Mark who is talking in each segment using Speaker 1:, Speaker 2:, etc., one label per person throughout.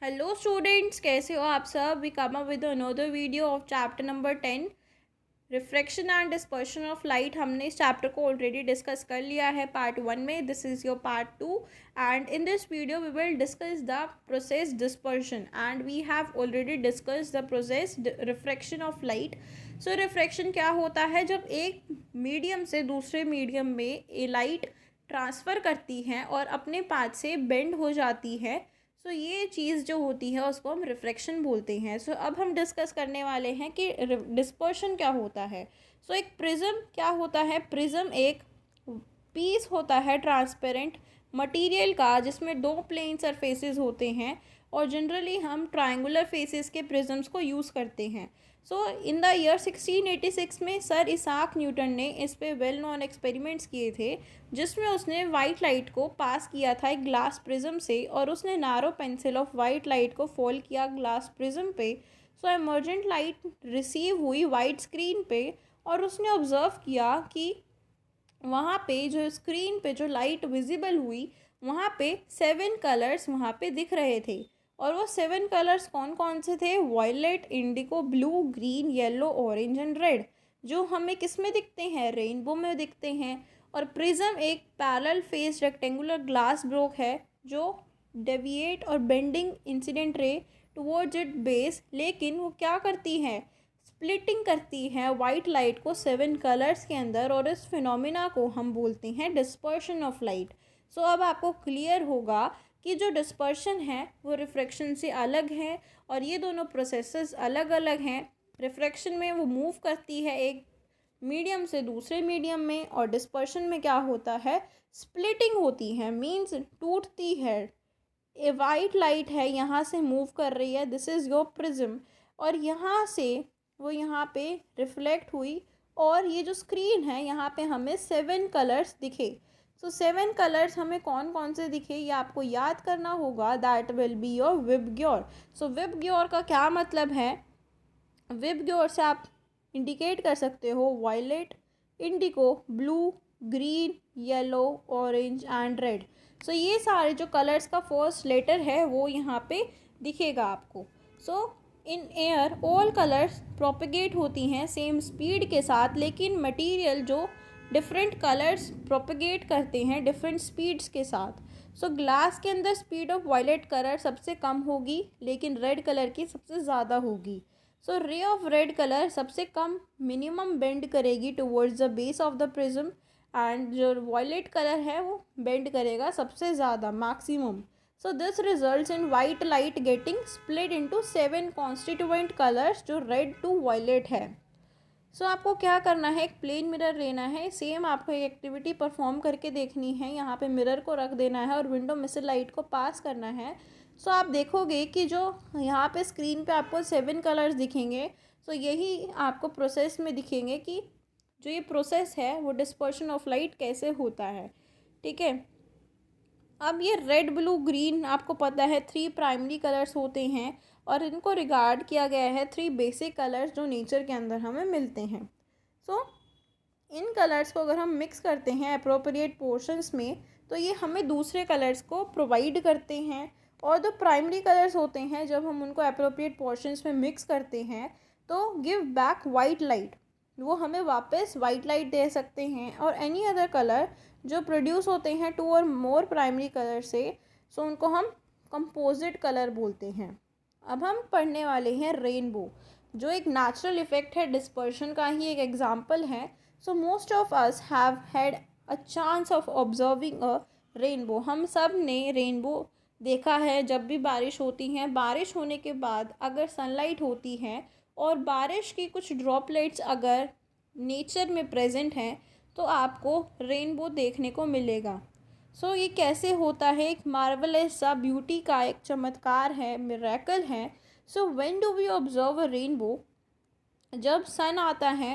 Speaker 1: Hello students, कैसे हो आप सब। We come up with another video of chapter number 10 refraction and dispersion of light. हमने इस चैप्टर को ऑलरेडी डिस्कस कर लिया है पार्ट 1 में। This is your part 2 and in this video we will discuss the process dispersion and we have already discuss the process refraction of light. So refraction क्या होता है, जब एक मीडियम से दूसरे मीडियम में ए लाइट ट्रांसफ़र करती है और अपने पाथ से बेंड हो जाती है। सो ये चीज़ जो होती है उसको हम रिफ्रैक्शन बोलते हैं। सो अब हम डिस्कस करने वाले हैं कि डिस्पर्शन क्या होता है। सो एक प्रिज्म क्या होता है। प्रिज्म एक पीस होता है ट्रांसपेरेंट मटेरियल का जिसमें दो प्लेन सरफेसेस होते हैं और जनरली हम ट्रायंगुलर फेसेस के प्रिज्म्स को यूज़ करते हैं। सो इन द ईयर 1686 में सर इसाक न्यूटन ने इस पे वेल नोन एक्सपेरिमेंट्स किए थे, जिसमें उसने वाइट लाइट को पास किया था एक ग्लास प्रिज्म से और उसने नारो पेंसिल ऑफ वाइट लाइट को फॉल किया ग्लास प्रिज्म पे। सो एमर्जेंट लाइट रिसीव हुई वाइट स्क्रीन पे और उसने ऑब्ज़र्व किया कि वहाँ पे जो स्क्रीन पे जो लाइट विजिबल हुई वहाँ पे 7 कलर्स वहाँ पे दिख रहे थे। और वो 7 कलर्स कौन कौन से थे? Violet, indigo, blue, green, yellow, orange and red, जो हमें किस में दिखते हैं? रेनबो में दिखते हैं। और प्रिज्म एक parallel face rectangular glass block है जो डेविएट और bending incident ray towards it base, लेकिन वो क्या करती है? स्प्लिटिंग करती है वाइट लाइट को 7 कलर्स के अंदर और इस फिनोमिना को हम बोलते हैं डिस्पर्शन ऑफ लाइट। सो अब आपको क्लियर होगा कि जो डिस्पर्शन है वो रिफ्रैक्शन से अलग है और ये दोनों प्रोसेसेस अलग अलग हैं। रिफ्रैक्शन में वो मूव करती है एक मीडियम से दूसरे मीडियम में और डिस्पर्शन में क्या होता है? स्प्लिटिंग होती है, मीन्स टूटती है। ए वाइट लाइट है, यहाँ से मूव कर रही है, दिस इज़ योर प्रिज्म, और यहाँ से वो यहाँ पे रिफ्लेक्ट हुई और ये जो स्क्रीन है यहाँ पे हमें 7 कलर्स दिखे। सो 7 कलर्स हमें कौन कौन से दिखे ये आपको याद करना होगा। That will be your VIBGYOR. So VIBGYOR का क्या मतलब है? विबग्योर से आप इंडिकेट कर सकते हो violet, indigo, blue, green, yellow, orange and red. So ये सारे जो कलर्स का फर्स्ट लेटर है वो यहाँ पे दिखेगा आपको। So in air all colours propagate होती हैं सेम स्पीड के साथ, लेकिन मटेरियल जो डिफरेंट कलर्स प्रोपिगेट करते हैं डिफरेंट स्पीड्स के साथ। सो ग्लास के अंदर स्पीड ऑफ वायलेट कलर सबसे कम होगी लेकिन रेड कलर की सबसे ज़्यादा होगी। सो रे ऑफ रेड कलर सबसे कम मिनिमम बेंड करेगी towards the base of the prism and जो वायलेट कलर है वो बेंड करेगा सबसे ज़्यादा maximum. So this results in white light getting split into 7 constituent colours जो रेड टू वायलेट है। सो आपको क्या करना है? एक प्लेन मिरर लेना है, सेम आपको एक एक्टिविटी परफॉर्म करके देखनी है। यहाँ पे मिरर को रख देना है और विंडो में से लाइट को पास करना है। सो आप देखोगे कि जो यहाँ पे स्क्रीन पे आपको 7 कलर्स दिखेंगे, सो यही आपको प्रोसेस में दिखेंगे कि जो ये प्रोसेस है वो डिस्पर्शन ऑफ लाइट कैसे होता है। ठीक है, अब ये रेड, ब्लू, ग्रीन आपको पता है 3 प्राइमरी कलर्स होते हैं और इनको रिगार्ड किया गया है 3 बेसिक कलर्स जो नेचर के अंदर हमें मिलते हैं। सो इन कलर्स को अगर हम मिक्स करते हैं अप्रोप्रिएट पोर्शंस में तो ये हमें दूसरे कलर्स को प्रोवाइड करते हैं। और जो प्राइमरी कलर्स होते हैं जब हम उनको अप्रोप्रिएट पोर्शंस में मिक्स करते हैं तो गिव बैक वाइट लाइट, वो हमें वापस वाइट लाइट दे सकते हैं। और एनी अदर कलर जो प्रोड्यूस होते हैं 2 और मोर प्राइमरी कलर से, सो उनको हम कंपोजिट कलर बोलते हैं। अब हम पढ़ने वाले हैं रेनबो, जो एक नेचुरल इफेक्ट है डिस्पर्शन का ही एक एग्जाम्पल है। So most of us have had a chance of observing a rainbow. हम सब ने रेनबो देखा है जब भी बारिश होती है। बारिश होने के बाद अगर सनलाइट होती है और बारिश की कुछ ड्रॉपलेट्स अगर नेचर में प्रेजेंट हैं तो आपको रेनबो देखने को मिलेगा। सो ये कैसे होता है? एक मार्वलस सा ब्यूटी का एक चमत्कार है, मिरेकल है। So when do we observe a rainbow? जब सन आता है,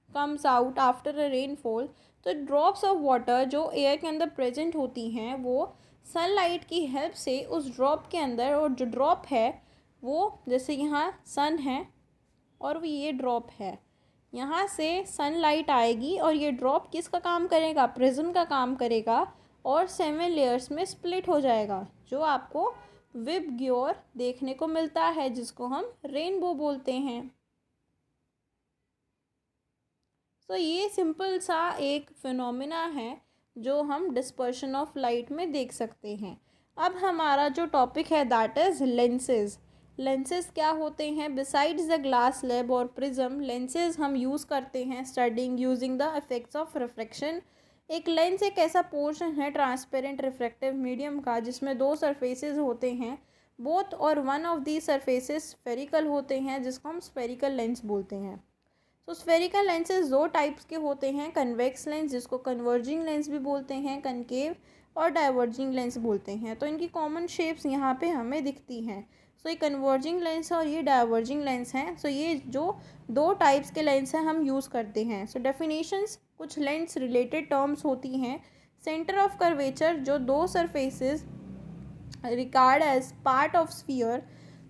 Speaker 1: comes out after a rainfall, तो ड्रॉप्स ऑफ वाटर जो एयर के अंदर प्रेजेंट होती हैं वो सनलाइट की हेल्प से उस ड्रॉप के अंदर, और जो ड्रॉप है वो जैसे यहाँ सन है और वो ये ड्रॉप है, यहाँ से सनलाइट आएगी और ये ड्रॉप किसका काम करेगा? प्रिज्म का काम करेगा और 7 लेयर्स में स्प्लिट हो जाएगा, जो आपको विबग्योर देखने को मिलता है, जिसको हम रेनबो बोलते हैं। तो ये सिंपल सा एक फिनोमिना है जो हम डिस्पर्शन ऑफ लाइट में देख सकते हैं। अब हमारा जो टॉपिक है दैट इज़ लेंसेज। लेंसेज क्या होते हैं? बिसाइड्स द ग्लास स्लैब और प्रिज्म, लेंसेज हम यूज़ करते हैं studying using the effects of refraction. एक लेंस एक ऐसा पोर्शन है ट्रांसपेरेंट रिफ्रैक्टिव मीडियम का जिसमें दो सरफेसेस होते हैं, बोथ और one of the surfaces spherical होते हैं, जिसको हम स्फेरिकल लेंस बोलते हैं। तो स्फेरिकल लेंसेज दो टाइप्स के होते हैं, कन्वेक्स लेंस जिसको कन्वर्जिंग लेंस भी बोलते हैं, कनकेव और डाइवर्जिंग लेंस बोलते हैं। तो इनकी कॉमन शेप्स यहाँ पे हमें दिखती हैं। सो ये कन्वर्जिंग लेंस और ये डाइवर्जिंग लेंस हैं। सो ये जो दो टाइप्स के लेंस हैं हम यूज़ करते हैं। सो डेफिनेशंस कुछ लेंस रिलेटेड टर्म्स होती हैं। सेंटर ऑफ कर्वेचर, जो दो surfaces regard as part of sphere,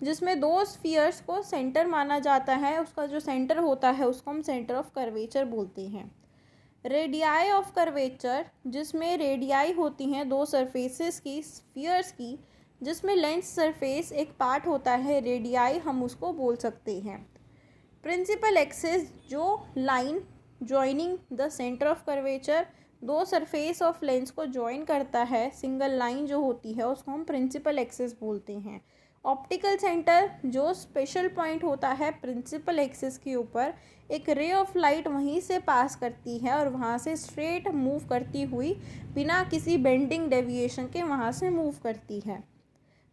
Speaker 1: जिसमें दो स्फीयर्स को सेंटर माना जाता है, उसका जो सेंटर होता है उसको हम सेंटर ऑफ कर्वेचर बोलते हैं। रेडियाई ऑफ कर्वेचर, जिसमें रेडियाई होती हैं दो सरफेसेस की स्फीयर्स की, जिसमें लेंस सरफेस एक पार्ट होता है, रेडियाई हम उसको बोल सकते हैं। प्रिंसिपल एक्सिस, जो line joining the centre of curvature दो सरफेस ऑफ लेंस को ज्वाइन करता है, सिंगल लाइन जो होती है उसको हम प्रिंसिपल एक्सिस बोलते हैं। ऑप्टिकल सेंटर, जो स्पेशल पॉइंट होता है प्रिंसिपल एक्सिस के ऊपर, एक रे ऑफ लाइट वहीं से पास करती है और वहाँ से स्ट्रेट मूव करती हुई बिना किसी बेंडिंग डेविएशन के वहाँ से मूव करती है।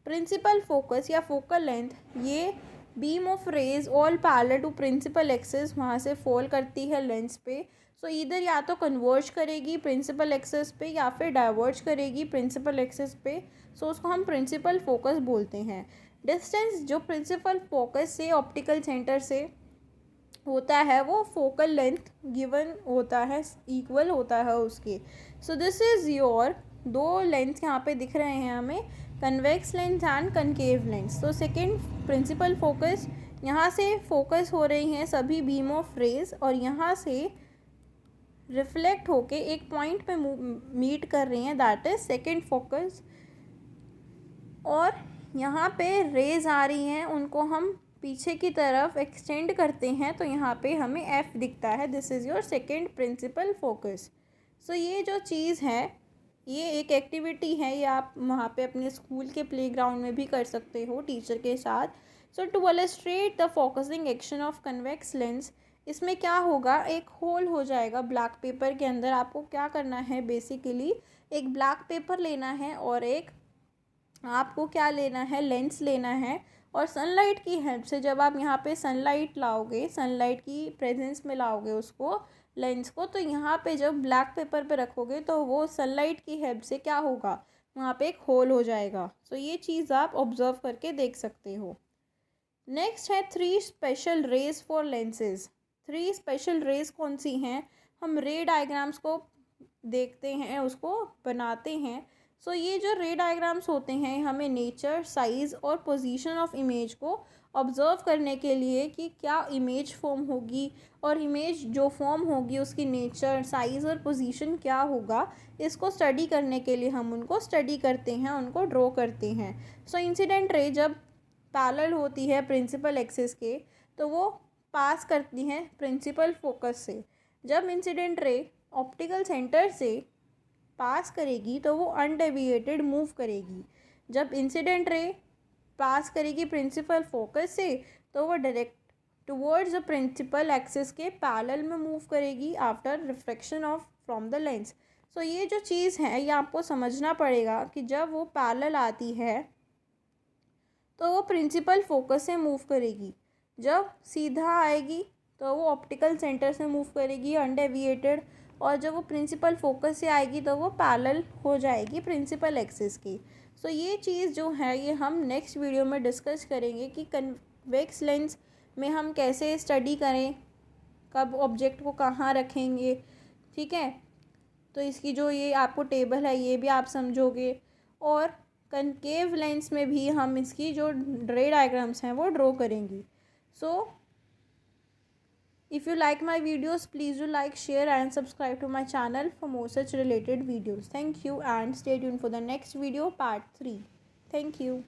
Speaker 1: प्रिंसिपल फोकस या फोकल लेंथ, ये beam of rays all parallel to principal axis वहाँ से फॉल करती है लेंस पे। सो इधर या तो कन्वर्ज करेगी प्रिंसिपल एक्सिस पे या फिर डाइवर्ज करेगी प्रिंसिपल एक्सिस पे। सो उसको हम प्रिंसिपल फोकस बोलते हैं। डिस्टेंस, जो प्रिंसिपल फोकस से ऑप्टिकल सेंटर से होता है वो फोकल लेंथ गिवन होता है, इक्वल होता है उसके। सो दिस इज़ योर दो लेंस यहाँ पे दिख रहे हैं हमें, convex lens and concave lens. तो सेकेंड प्रिंसिपल फोकस, यहाँ से फोकस हो रही हैं सभी बीम ऑफ रेज और यहाँ से रिफ्लेक्ट होके एक पॉइंट पे मीट कर रही हैं, दैट इज सेकेंड फोकस। और यहाँ पे रेज आ रही हैं, उनको हम पीछे की तरफ एक्सटेंड करते हैं तो यहाँ पे हमें एफ दिखता है, this is your second principal focus. So ये जो चीज़ है ये एक एक्टिविटी है, ये आप वहाँ पे अपने स्कूल के प्लेग्राउंड में भी कर सकते हो टीचर के साथ। So to illustrate the focusing action of convex lens, इसमें क्या होगा, एक होल हो जाएगा ब्लैक पेपर के अंदर। आपको क्या करना है, बेसिकली एक ब्लैक पेपर लेना है और एक आपको क्या लेना है, लेंस लेना है। और सनलाइट की हेल्प से जब आप यहाँ पे सनलाइट लाओगे, सनलाइट की प्रेजेंस में लाओगे उसको लेंस को, तो यहाँ पे जब ब्लैक पेपर पे रखोगे तो वो सनलाइट की हेल्प से क्या होगा, वहाँ पे एक होल हो जाएगा। सो ये चीज़ आप ऑब्जर्व करके देख सकते हो। नेक्स्ट है three special rays for lenses. Three special rays कौन सी हैं, हम रे डायग्राम्स को देखते हैं, उसको बनाते हैं। सो ये जो रे डायग्राम्स होते हैं हमें नेचर, साइज़ और पोजीशन ऑफ इमेज को ऑब्ज़र्व करने के लिए कि क्या इमेज फॉर्म होगी और इमेज जो फॉर्म होगी उसकी नेचर, साइज़ और पोजीशन क्या होगा, इसको स्टडी करने के लिए हम उनको स्टडी करते हैं, उनको ड्रॉ करते हैं। सो इंसिडेंट रे जब पैरेलल होती है प्रिंसिपल एक्सिस के तो वो पास करती हैं प्रिंसिपल फोकस से। जब इंसिडेंट रे ऑप्टिकल सेंटर से पास करेगी तो वो अनडेविएटेड मूव करेगी। जब इंसिडेंट रे पास करेगी प्रिंसिपल फोकस से तो वो direct towards the principal axis के पैरेलल में मूव करेगी after reflection off from the lens. So ये जो चीज़ है ये आपको समझना पड़ेगा कि जब वो पैरेलल आती है तो वो प्रिंसिपल फोकस से मूव करेगी, जब सीधा आएगी तो वो ऑप्टिकल सेंटर से मूव करेगी अनडेविएटेड, और जब वो प्रिंसिपल फोकस से आएगी तो वो पैरेलल हो जाएगी प्रिंसिपल एक्सिस की। सो ये चीज़ जो है ये हम नेक्स्ट वीडियो में डिस्कस करेंगे कि कन्वेक्स लेंस में हम कैसे स्टडी करें, कब ऑब्जेक्ट को कहाँ रखेंगे, ठीक है। तो इसकी जो ये आपको टेबल है ये भी आप समझोगे, और कनकेव लेंस में भी हम इसकी जो रे डायग्राम्स हैं वो ड्रॉ करेंगी। So if you like my videos, please do like, share and subscribe to my channel for more such related videos. Thank you and stay tuned for the next video, part 3. Thank you.